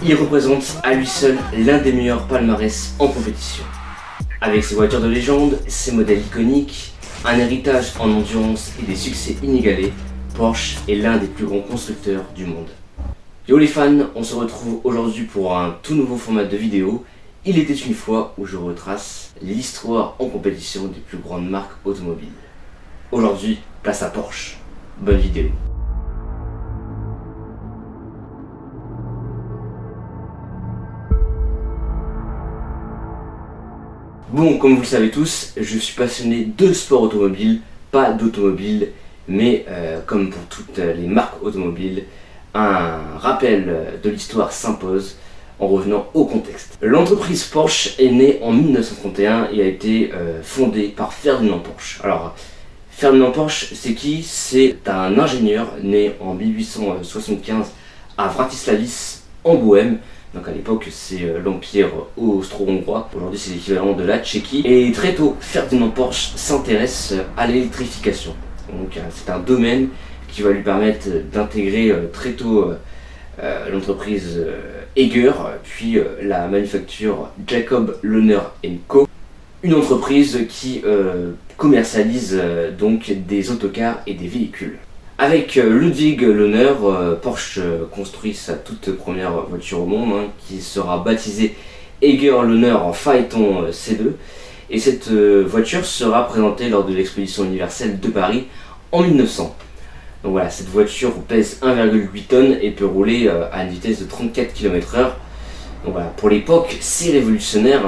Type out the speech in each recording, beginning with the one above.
Il représente à lui seul l'un des meilleurs palmarès en compétition. Avec ses voitures de légende, ses modèles iconiques, un héritage en endurance et des succès inégalés, Porsche est l'un des plus grands constructeurs du monde. Yo les fans, on se retrouve aujourd'hui pour un tout nouveau format de vidéo. Il était une fois où je retrace l'histoire en compétition des plus grandes marques automobiles. Aujourd'hui, place à Porsche. Bonne vidéo. Bon, comme vous le savez tous, je suis passionné de sport automobile, pas d'automobile, mais comme pour toutes les marques automobiles, un rappel de l'histoire s'impose en revenant au contexte. L'entreprise Porsche est née en 1931 et a été fondée par Ferdinand Porsche. Alors, Ferdinand Porsche, c'est qui? C'est un ingénieur né en 1875 à Vratislavice, en Bohême. Donc à l'époque, c'est l'Empire austro-hongrois. Aujourd'hui, c'est l'équivalent de la Tchéquie. Et très tôt, Ferdinand Porsche s'intéresse à l'électrification. Donc c'est un domaine qui va lui permettre d'intégrer très tôt l'entreprise Eger, puis la manufacture Jacob Lohner & Co. Une entreprise qui commercialise donc des autocars et des véhicules. Avec Ludwig Lohner, Porsche construit sa toute première voiture au monde, qui sera baptisée Eger Lohner en Phaéton C2. Et cette voiture sera présentée lors de l'exposition universelle de Paris en 1900. Donc voilà, cette voiture pèse 1,8 tonnes et peut rouler à une vitesse de 34 km/h. Donc voilà, pour l'époque, c'est révolutionnaire,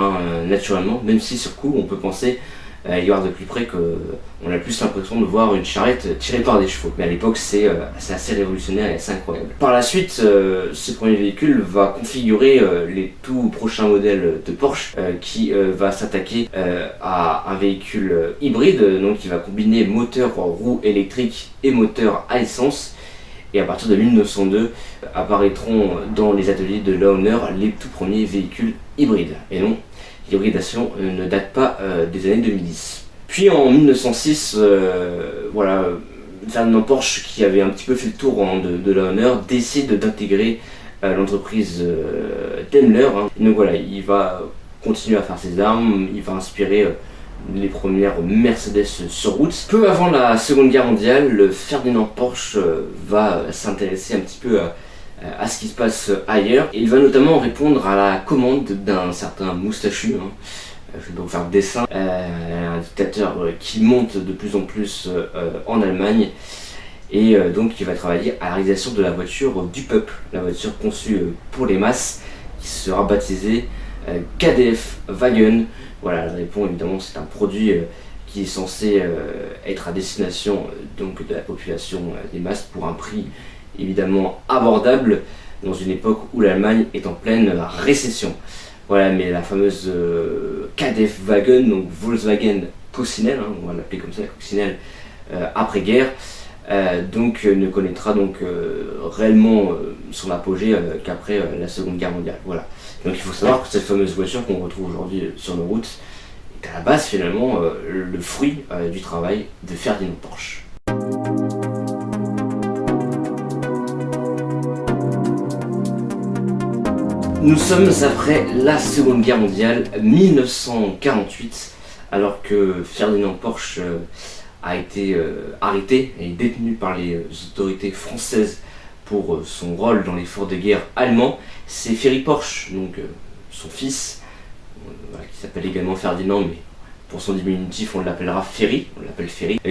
naturellement, même si sur coup on peut penser y voir de plus près qu'on a plus l'impression de voir une charrette tirée par des chevaux. Mais à l'époque, c'est assez révolutionnaire et assez incroyable. Par la suite, ce premier véhicule va configurer les tout prochains modèles de Porsche qui va s'attaquer à un véhicule hybride, donc qui va combiner moteur roue électrique et moteur à essence. Et à partir de 1902, apparaîtront dans les ateliers de Lohner les tout premiers véhicules hybrides. Et non, l'hybridation ne date pas des années 2010. Puis en 1906, voilà, Ferdinand Porsche, qui avait un petit peu fait le tour de Lohner, décide d'intégrer l'entreprise Daimler. Donc voilà, il va continuer à faire ses armes, il va inspirer les premières Mercedes sur route. Peu avant la Seconde Guerre mondiale, Ferdinand Porsche va s'intéresser un petit peu à ce qui se passe ailleurs. Il va notamment répondre à la commande d'un certain moustachu, je vais donc faire le dessin, un dictateur qui monte de plus en plus en Allemagne, et donc il va travailler à la réalisation de la voiture du peuple, la voiture conçue pour les masses, qui sera baptisée KDF Wagen. Voilà, je réponds évidemment, c'est un produit qui est censé être à destination donc de la population des masses pour un prix évidemment abordable dans une époque où l'Allemagne est en pleine récession. Voilà, mais la fameuse KDF Wagen, donc Volkswagen Coccinelle, on va l'appeler comme ça, Coccinelle après-guerre, donc ne connaîtra donc réellement son apogée qu'après la Seconde Guerre mondiale. Voilà. Donc il faut savoir que cette fameuse voiture qu'on retrouve aujourd'hui sur nos routes est à la base finalement le fruit du travail de Ferdinand Porsche. Nous sommes après la Seconde Guerre mondiale, 1948, alors que Ferdinand Porsche a été arrêté et détenu par les autorités françaises pour son rôle dans l'effort de guerre allemand. C'est Ferry Porsche, donc son fils, qui s'appelle également Ferdinand, mais pour son diminutif on l'appellera Ferry,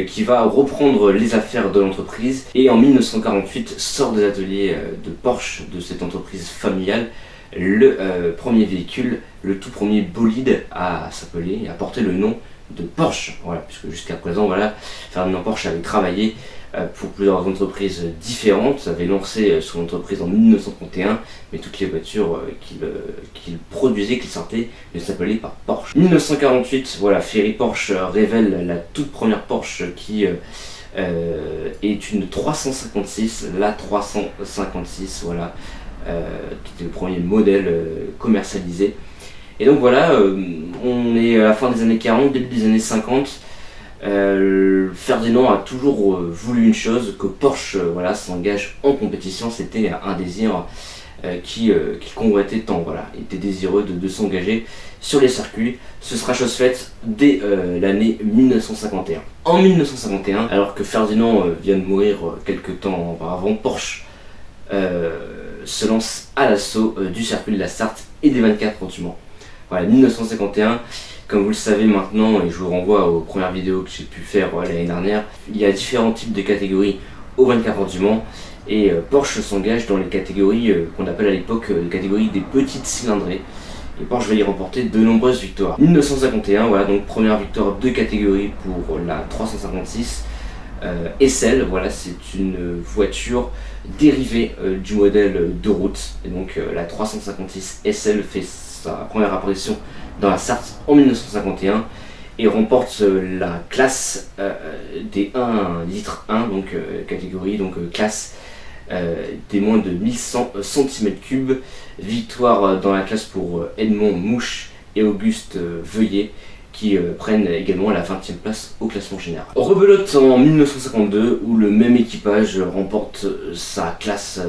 qui va reprendre les affaires de l'entreprise et en 1948 sort des ateliers de Porsche, de cette entreprise familiale, le premier véhicule, le tout premier bolide à s'appeler et à porter le nom de Porsche. Voilà, puisque jusqu'à présent, voilà, Ferdinand Porsche avait travaillé pour plusieurs entreprises différentes, avait lancé son entreprise en 1931, mais toutes les voitures qu'il produisait, qu'il sortait, ne s'appelaient pas Porsche. 1948, voilà, Ferry Porsche révèle la toute première Porsche qui est une 356, la 356, voilà, qui était le premier modèle commercialisé. Et donc voilà, on est à la fin des années 40, début des années 50. Ferdinand a toujours voulu une chose, que Porsche voilà, s'engage en compétition. C'était un désir qu'il convoitait tant. Voilà, il était désireux de s'engager sur les circuits. Ce sera chose faite dès l'année 1951. En 1951, alors que Ferdinand vient de mourir quelques temps auparavant, Porsche se lance à l'assaut du circuit de la Sarthe et des 24 heures du Mans. Voilà, 1951, comme vous le savez maintenant, et je vous renvoie aux premières vidéos que j'ai pu faire l'année dernière, il y a différents types de catégories aux 24 heures du Mans, et Porsche s'engage dans les catégories qu'on appelle à l'époque les catégories des petites cylindrées, et Porsche va y remporter de nombreuses victoires. 1951, voilà, donc première victoire de catégorie pour la 356 SL, voilà, c'est une voiture dérivée du modèle de route, et donc la 356 SL fait sa première apparition dans la Sarthe en 1951 et remporte la classe des 1 litre 1, donc catégorie, donc classe des moins de 1100 cm3. Victoire dans la classe pour Edmond Mouche et Auguste Veuillet, qui prennent également la 20e place au classement général. Rebelote en 1952 où le même équipage remporte sa classe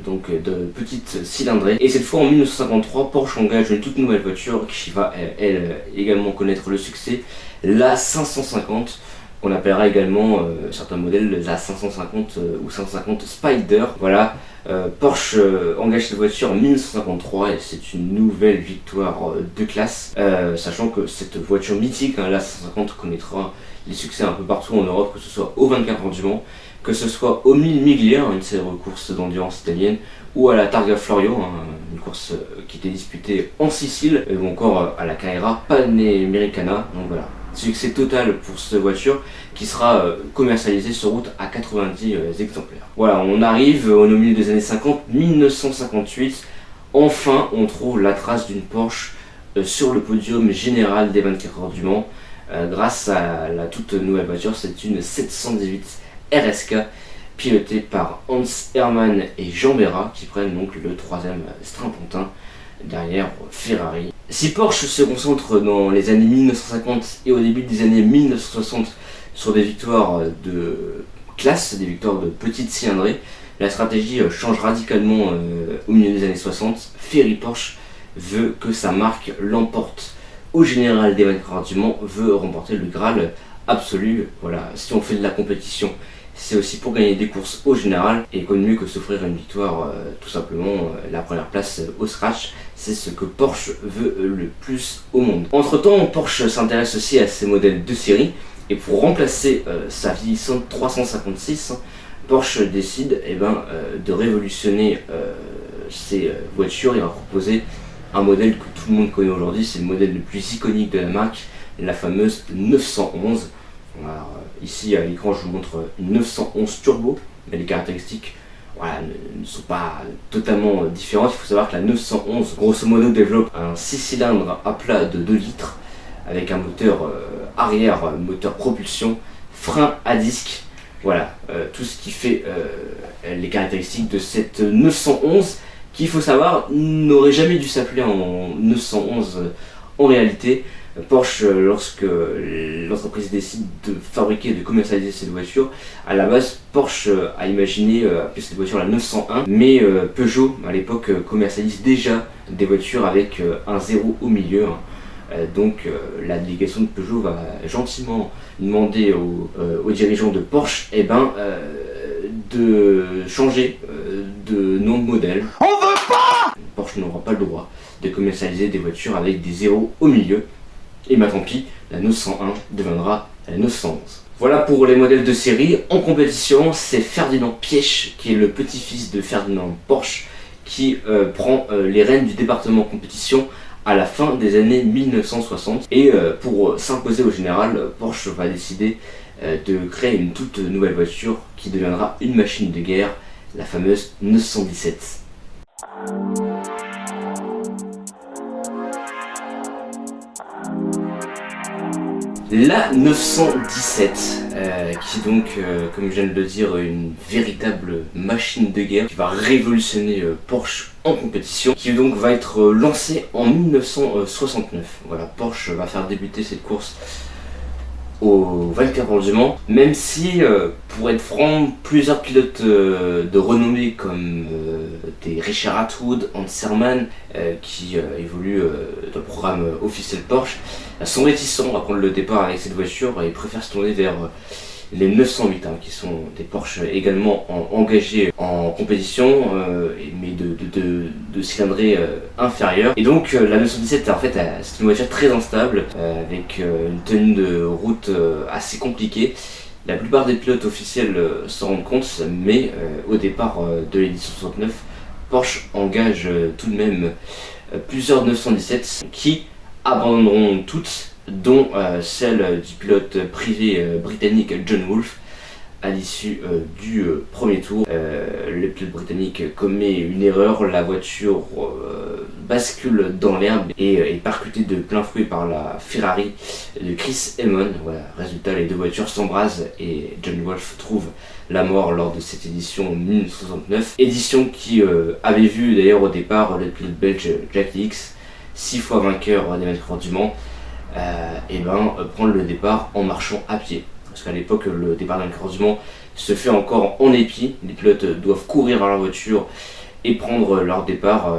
donc de petite cylindrée, et cette fois en 1953 Porsche engage une toute nouvelle voiture qui va elle également connaître le succès, la 550, qu'on appellera également certains modèles la 550 ou 550 Spider. Voilà, Porsche engage cette voiture en 1953 et c'est une nouvelle victoire de classe, sachant que cette voiture mythique, la 550, connaîtra les succès un peu partout en Europe, que ce soit aux 24 heures du Mans, que ce soit au Mille Miglia, une célèbre course d'endurance italienne, ou à la Targa Florio, une course qui était disputée en Sicile, ou encore à la Carrera Panamericana. Donc voilà, succès total pour cette voiture qui sera commercialisée sur route à 90 exemplaires. Voilà, on arrive au milieu des années 50, 1958. Enfin, on trouve la trace d'une Porsche sur le podium général des 24 heures du Mans grâce à la toute nouvelle voiture. C'est une 718 RSK pilotée par Hans Hermann et Jean Berra, qui prennent donc le 3e strapontin derrière Ferrari. Si Porsche se concentre dans les années 1950 et au début des années 1960 sur des victoires de classe, des victoires de petite cylindrée, la stratégie change radicalement au milieu des années 60. Ferry Porsche veut que sa marque l'emporte au général des 24 heures du Mans, veut remporter le Graal absolu. Voilà, si on fait de la compétition, c'est aussi pour gagner des courses au général, et quoi de mieux que s'offrir une victoire, tout simplement la première place au scratch. C'est ce que Porsche veut le plus au monde. Entre temps, Porsche s'intéresse aussi à ses modèles de série, et pour remplacer sa vieillissante 356, Porsche décide de révolutionner ses voitures. Il va proposer un modèle que tout le monde connaît aujourd'hui, c'est le modèle le plus iconique de la marque, la fameuse 911. Alors, ici à l'écran je vous montre une 911 Turbo, mais les caractéristiques ne sont pas totalement différentes. Il faut savoir que la 911 grosso modo développe un 6 cylindres à plat de 2 litres avec un moteur arrière, moteur propulsion, frein à disque. Voilà, tout ce qui fait les caractéristiques de cette 911, qu'il faut savoir n'aurait jamais dû s'appeler en 911 en réalité. Porsche, lorsque l'entreprise décide de fabriquer et de commercialiser cette voiture, à la base Porsche a imaginé appeler cette voiture la 901, mais Peugeot à l'époque commercialise déjà des voitures avec un 0 au milieu. Donc la délégation de Peugeot va gentiment demander aux dirigeants de Porsche de changer de nom de modèle. On veut pas. Porsche n'aura pas le droit de commercialiser des voitures avec des zéros au milieu. Et tant pis, la 901 deviendra la 911. Voilà pour les modèles de série. En compétition, c'est Ferdinand Piëch, qui est le petit-fils de Ferdinand Porsche, qui prend les rênes du département compétition à la fin des années 1960. Et pour s'imposer au général, Porsche va décider de créer une toute nouvelle voiture qui deviendra une machine de guerre, la fameuse 917. La 917, qui est donc, comme je viens de le dire, une véritable machine de guerre qui va révolutionner Porsche en compétition, qui donc va être lancée en 1969. Voilà, Porsche va faire débuter cette course aux 24 heures du Mans, même si, pour être franc, plusieurs pilotes de renommée comme des Richard Attwood, Hans Herrmann, qui évoluent dans le programme officiel Porsche, sont réticents à prendre le départ avec cette voiture et préfèrent se tourner vers les 908, qui sont des Porsche également engagés en compétition, mais de cylindrée inférieure. Et donc la 917, en fait, c'est une voiture très instable, avec une tenue de route assez compliquée. La plupart des pilotes officiels s'en rendent compte, mais au départ de l'édition 69, Porsche engage tout de même plusieurs 917 qui abandonneront toutes, dont celle du pilote privé britannique John Wolfe à l'issue du premier tour. Le pilote britannique commet une erreur, la voiture bascule dans l'herbe et est percutée de plein fouet par la Ferrari de Chris Amon. Voilà, résultat, les deux voitures s'embrasent et John Wolfe trouve la mort lors de cette édition 1969. Édition qui avait vu d'ailleurs au départ le pilote belge Jack Hicks, 6 fois vainqueur des 24 heures du Mans, prendre le départ en marchant à pied. Parce qu'à l'époque, le départ des 24 heures du Mans se fait encore en épi. Les pilotes doivent courir vers leur voiture et prendre leur départ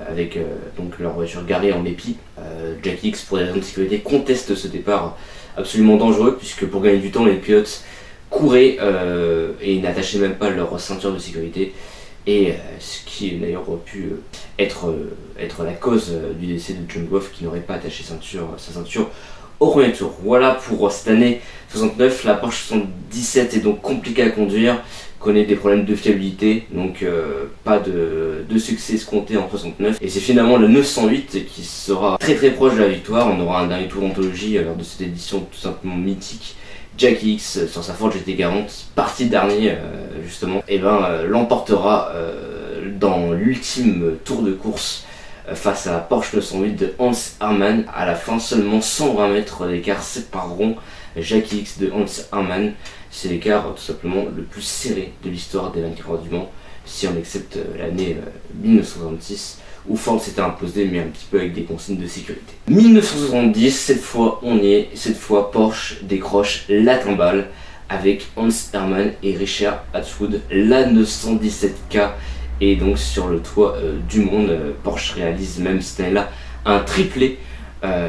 avec donc leur voiture garée en épi. Jack Hicks, pour des raisons de sécurité, conteste ce départ absolument dangereux, puisque pour gagner du temps, les pilotes couraient et n'attachaient même pas leur ceinture de sécurité. Et ce qui d'ailleurs aurait pu être la cause du décès de John Wolfe, qui n'aurait pas attaché sa ceinture au premier tour. Voilà pour cette année 69. La Porsche 77 est donc compliquée à conduire, connaît des problèmes de fiabilité, donc pas de succès escompté en 69. Et c'est finalement le 908 qui sera très très proche de la victoire. On aura un dernier tour d'anthologie lors de cette édition tout simplement mythique. Jack Hicks sur sa Ford GT40, parti dernier justement, l'emportera dans l'ultime tour de course face à la Porsche 908 de Hans Herrmann. À la fin, seulement 120 mètres d'écart sépareront Jack Hicks de Hans Herrmann. C'est l'écart tout simplement le plus serré de l'histoire des 24 heures du Mans, si on accepte l'année 1966. Où Ford s'était imposé, mais un petit peu avec des consignes de sécurité. 1970, cette fois on y est, cette fois Porsche décroche la timbale avec Hans Herrmann et Richard Attwood. La 917K est donc sur le toit du monde. Porsche réalise même cette année-là un triplé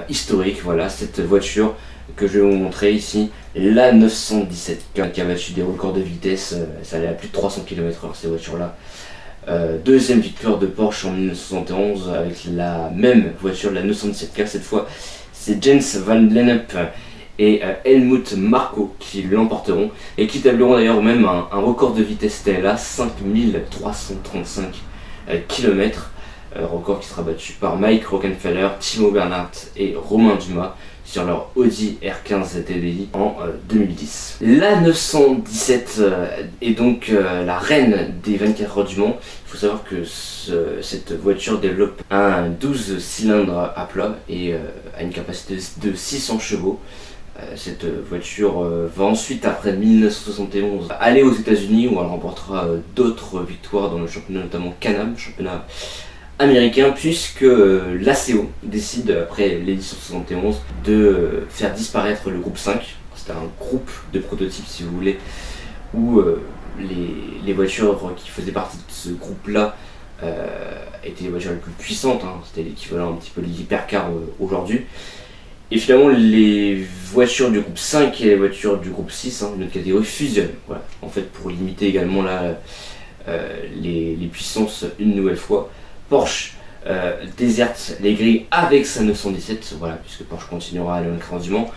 historique. Voilà, cette voiture que je vais vous montrer ici, la 917K, qui a battu des records de vitesse, ça allait à plus de 300 km/h ces voitures-là. Deuxième victoire de Porsche en 1971 avec la même voiture, la 917K. Cette fois, c'est Jens Van Lennep et Helmut Marko qui l'emporteront et qui établiront d'ailleurs même un record de vitesse là, 5335 km. Record qui sera battu par Mike Rockenfeller, Timo Bernhard et Romain Dumas sur leur Audi R15 TDI en 2010. La 917 est donc la reine des 24 heures du Mans. Il faut savoir que cette voiture développe un 12 cylindres à plat et a une capacité de 600 chevaux. Cette voiture va ensuite, après 1971, aller aux États-Unis où elle remportera d'autres victoires dans le championnat, notamment Can-Am, championnat américain, puisque l'ACO décide, après l'édition 71, de faire disparaître le groupe 5. C'était un groupe de prototypes, si vous voulez, où les voitures qui faisaient partie de ce groupe-là étaient les voitures les plus puissantes. C'était l'équivalent un petit peu des hypercars aujourd'hui. Et finalement, les voitures du groupe 5 et les voitures du groupe 6, une autre catégorie, fusionnent. Voilà. En fait, pour limiter également les puissances une nouvelle fois. Porsche déserte les grilles avec sa 917, voilà, puisque Porsche continuera à aller au du Mans,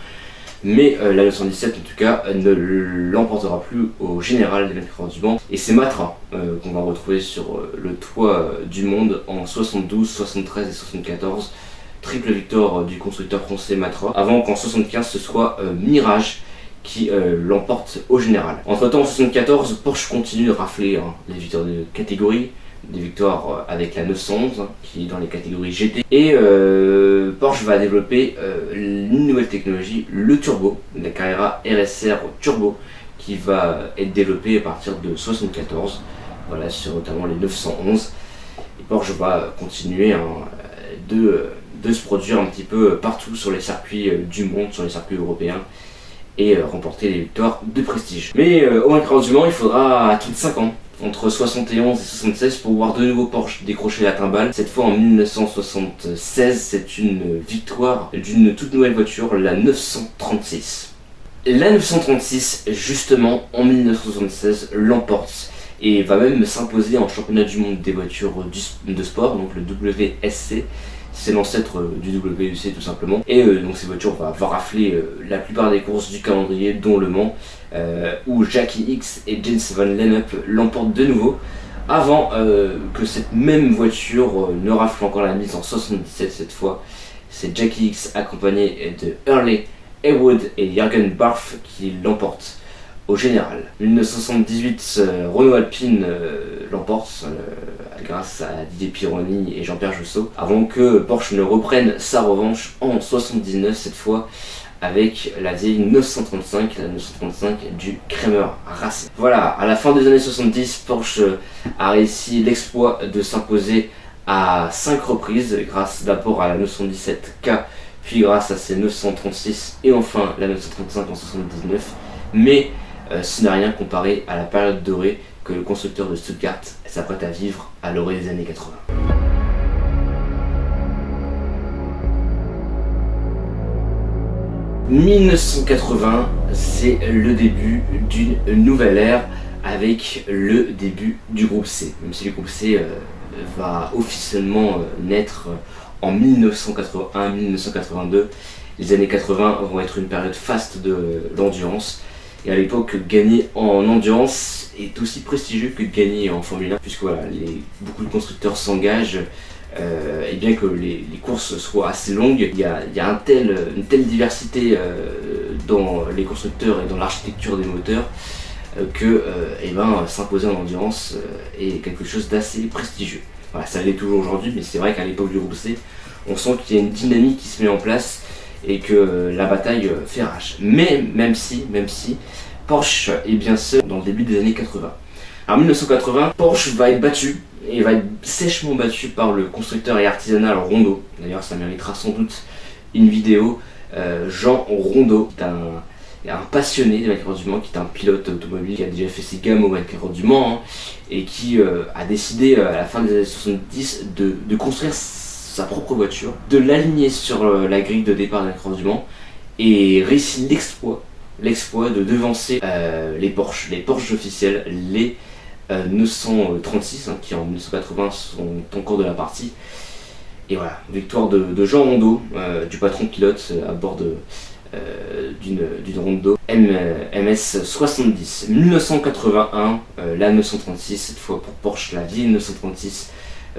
mais la 917 en tout cas ne l'emportera plus au général des 24 heures du Mans. Et c'est Matra qu'on va retrouver sur le toit du monde en 72, 73 et 74. Triple victoire du constructeur français Matra, avant qu'en 75 ce soit Mirage qui l'emporte au général. Entre temps en 74, Porsche continue de rafler les victoires de catégorie, des victoires avec la 911 qui est dans les catégories GT, et Porsche va développer une nouvelle technologie, le turbo, la Carrera RSR Turbo, qui va être développée à partir de 74, voilà, sur notamment les 911. Et Porsche va continuer de se produire un petit peu partout sur les circuits du monde, sur les circuits européens et remporter les victoires de prestige. Mais au vainqueur du Mans, il faudra attendre 5 ans, entre 71 et 76, pour voir de nouveau Porsche décrocher la timbale. Cette fois en 1976, c'est une victoire d'une toute nouvelle voiture, la 936. La 936, justement, en 1976, l'emporte et va même s'imposer en championnat du monde des voitures de sport, donc le WSC. C'est l'ancêtre du WEC tout simplement. Et donc ces voitures vont rafler la plupart des courses du calendrier, dont Le Mans, où Jackie X et Jens Van Lennep l'emportent de nouveau, avant que cette même voiture ne rafle encore la mise en 77 cette fois. C'est Jackie X accompagné de Hurley Haywood et Jürgen Barth qui l'emportent au général. 1978, Renault Alpine l'emporte grâce à Didier Pironi et Jean-Pierre Jousseau, avant que Porsche ne reprenne sa revanche en 79 cette fois avec la vieille 935, la 935 du Kremer Racing. Voilà, à la fin des années 70, Porsche a réussi l'exploit de s'imposer à 5 reprises grâce d'abord à la 917K, puis grâce à ses 936 et enfin la 935 en 79, mais ce n'est rien comparé à la période dorée que le constructeur de Stuttgart s'apprête à vivre à l'orée des années 80. « 1980, c'est le début d'une nouvelle ère avec le début du groupe C. Même si le groupe C va officiellement naître en 1981-1982, les années 80 vont être une période faste d'endurance. Et à l'époque, gagner en endurance est aussi prestigieux que de gagner en Formule 1, puisque voilà, beaucoup de constructeurs s'engagent, et bien que les courses soient assez longues, il y a une telle diversité dans les constructeurs et dans l'architecture des moteurs que s'imposer en endurance est quelque chose d'assez prestigieux. Voilà, ça l'est toujours aujourd'hui, mais c'est vrai qu'à l'époque du groupe C, on sent qu'il y a une dynamique qui se met en place et que la bataille fait rage. Mais même si Porsche est bien seul dans le début des années 80. En 1980, Porsche va être battu, et va être sèchement battu par le constructeur et artisanal Rondeau. D'ailleurs, ça méritera sans doute une vidéo. Jean Rondeau, qui est un passionné des vainqueurs du Mans, qui est un pilote automobile qui a déjà fait ses gammes aux vainqueurs du Mans, et qui a décidé à la fin des années 70 de construire sa propre voiture, de l'aligner sur la grille de départ des vainqueurs du Mans, et réussit l'exploit de devancer les Porsche officiels, les 936, qui en 1980 sont en cours de la partie. Et voilà, victoire de Jean Rondeau, du patron pilote à bord d'une Rondeau MS 70. 1981, la 936, cette fois pour Porsche, la vieille 936,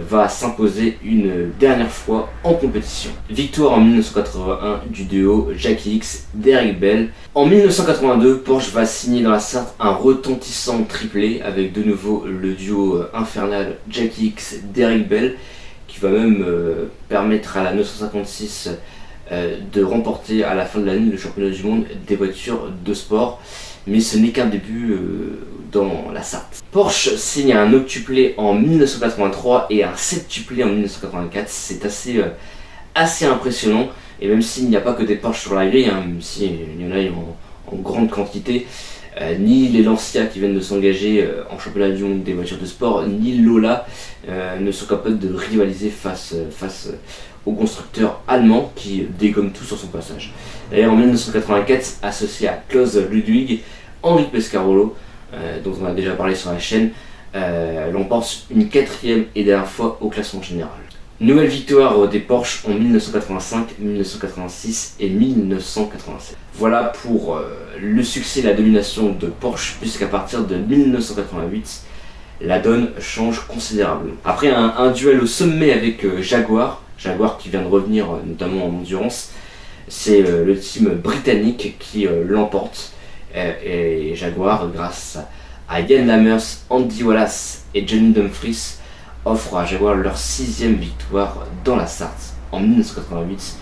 va s'imposer une dernière fois en compétition. Victoire en 1981 du duo Jackie X d'Eric Bell. En 1982, Porsche va signer dans la Sarthe un retentissant triplé avec de nouveau le duo infernal Jackie X d'Eric Bell, qui va même permettre à la 956 de remporter à la fin de l'année le championnat du monde des voitures de sport. Mais ce n'est qu'un début dans la Sarthe. Porsche signe un octuplé en 1983 et un septuplé en 1984. C'est assez impressionnant. Et même s'il n'y a pas que des Porsche sur la grille, même s'il y en a en grande quantité, ni les Lancia qui viennent de s'engager en championnat du monde des voitures de sport, ni Lola ne sont capables de rivaliser face au constructeur allemand qui dégomme tout sur son passage. D'ailleurs en 1984, associé à Klaus Ludwig, Henri Pescarolo, dont on a déjà parlé sur la chaîne, l'emporte une quatrième et dernière fois au classement général. Nouvelle victoire des Porsche en 1985, 1986 et 1987. Voilà pour le succès et la domination de Porsche, puisqu'à partir de 1988, la donne change considérablement. Après un duel au sommet avec Jaguar qui vient de revenir notamment en endurance, c'est le team britannique qui l'emporte, et Jaguar, grâce à Yann Lammers, Andy Wallace et Johnny Dumfries, offrent à Jaguar leur 6e victoire dans la Sarthe en 1988.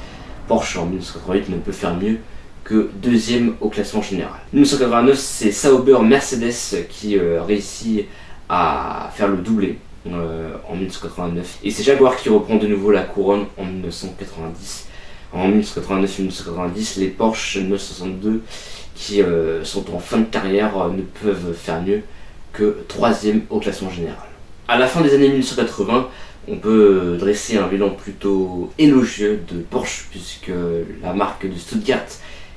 Porsche en 1988 ne peut faire mieux que 2e au classement général. 1989, c'est Sauber Mercedes qui réussit à faire le doublé en 1989. Et c'est Jaguar qui reprend de nouveau la couronne en 1990. en 1989 et 1990, les Porsche 962 qui sont en fin de carrière ne peuvent faire mieux que 3e au classement général. À la fin des années 1980, on peut dresser un bilan plutôt élogieux de Porsche, puisque la marque de Stuttgart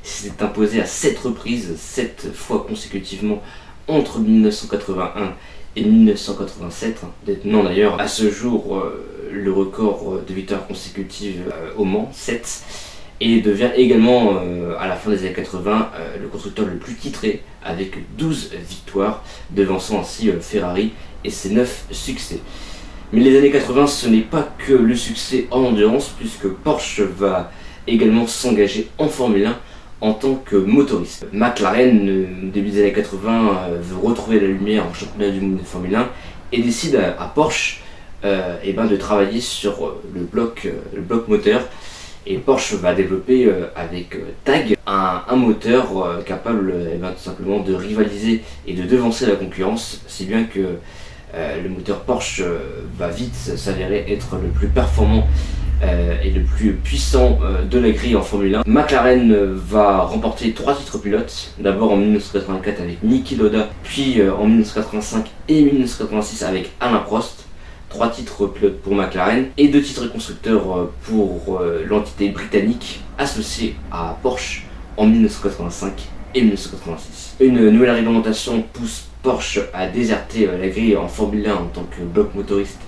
s'est imposée à 7 reprises, 7 fois consécutivement entre 1981 et 1987, détenant d'ailleurs à ce jour le record de victoires consécutives au Mans, 7, et devient également à la fin des années 80 le constructeur le plus titré avec 12 victoires, devançant ainsi Ferrari et ses 9 succès. Mais les années 80, ce n'est pas que le succès en endurance, puisque Porsche va également s'engager en Formule 1 en tant que motoriste. McLaren, début des années 80, veut retrouver la lumière en championnat du monde de Formule 1 et décide à Porsche de travailler sur le bloc moteur. Et Porsche va développer avec TAG un moteur capable tout simplement de rivaliser et de devancer la concurrence, si bien que le moteur Porsche va vite s'avérer être le plus performant et le plus puissant de la grille en Formule 1. McLaren va remporter 3 titres pilotes, d'abord en 1984 avec Niki Lauda, puis en 1985 et 1986 avec Alain Prost. 3 titres pilotes pour McLaren et 2 titres constructeurs pour l'entité britannique associée à Porsche en 1985 et 1986. Une nouvelle réglementation pousse Porsche à déserter la grille en Formule 1 en tant que bloc motoriste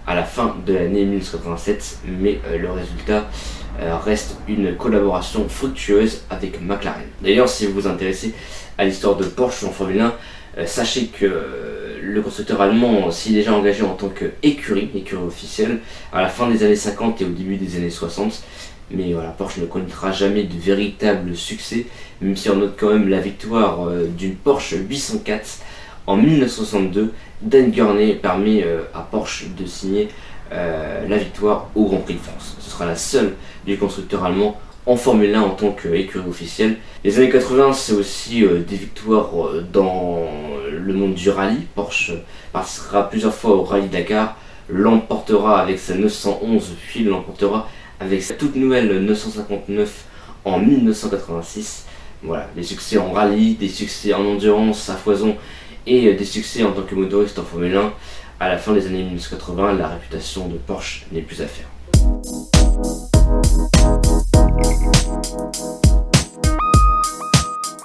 à la fin de l'année 1987, mais le résultat reste une collaboration fructueuse avec McLaren. D'ailleurs, si vous vous intéressez à l'histoire de Porsche en Formule 1, sachez que le constructeur allemand s'y est déjà engagé en tant qu'écurie officielle à la fin des années 50 et au début des années 60. Mais voilà, Porsche ne connaîtra jamais de véritable succès, même si on note quand même la victoire d'une Porsche 804 en 1962. Dan Gurney permet à Porsche de signer la victoire au Grand Prix de France. Ce sera la seule du constructeur allemand en Formule 1 en tant qu'écurie officielle. Les années 80, c'est aussi des victoires dans le monde du rallye. Porsche participera plusieurs fois au rallye Dakar, l'emportera avec sa 911, puis l'emportera avec sa toute nouvelle 959 en 1986. Voilà, des succès en rallye, des succès en endurance à foison et des succès en tant que motoriste en Formule 1. À la fin des années 1980, la réputation de Porsche n'est plus à faire.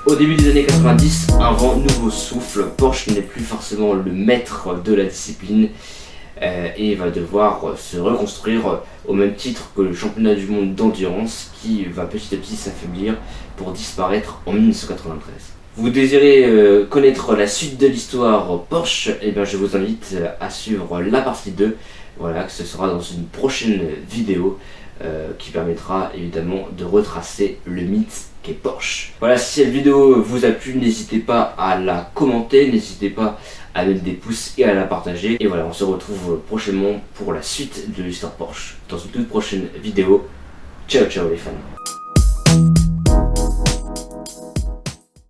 Au début des années 90, un vent nouveau souffle. Porsche n'est plus forcément le maître de la discipline et va devoir se reconstruire au même titre que le championnat du monde d'endurance qui va petit à petit s'affaiblir pour disparaître en 1993. Vous désirez connaître la suite de l'histoire Porsche, et bien je vous invite à suivre la partie 2, voilà, que ce sera dans une prochaine vidéo qui permettra évidemment de retracer le mythe qu'est Porsche. Voilà, si cette vidéo vous a plu, n'hésitez pas à la commenter, n'hésitez pas à mettre des pouces et à la partager. Et voilà, on se retrouve prochainement pour la suite de l'histoire Porsche dans une toute prochaine vidéo. Ciao ciao les fans.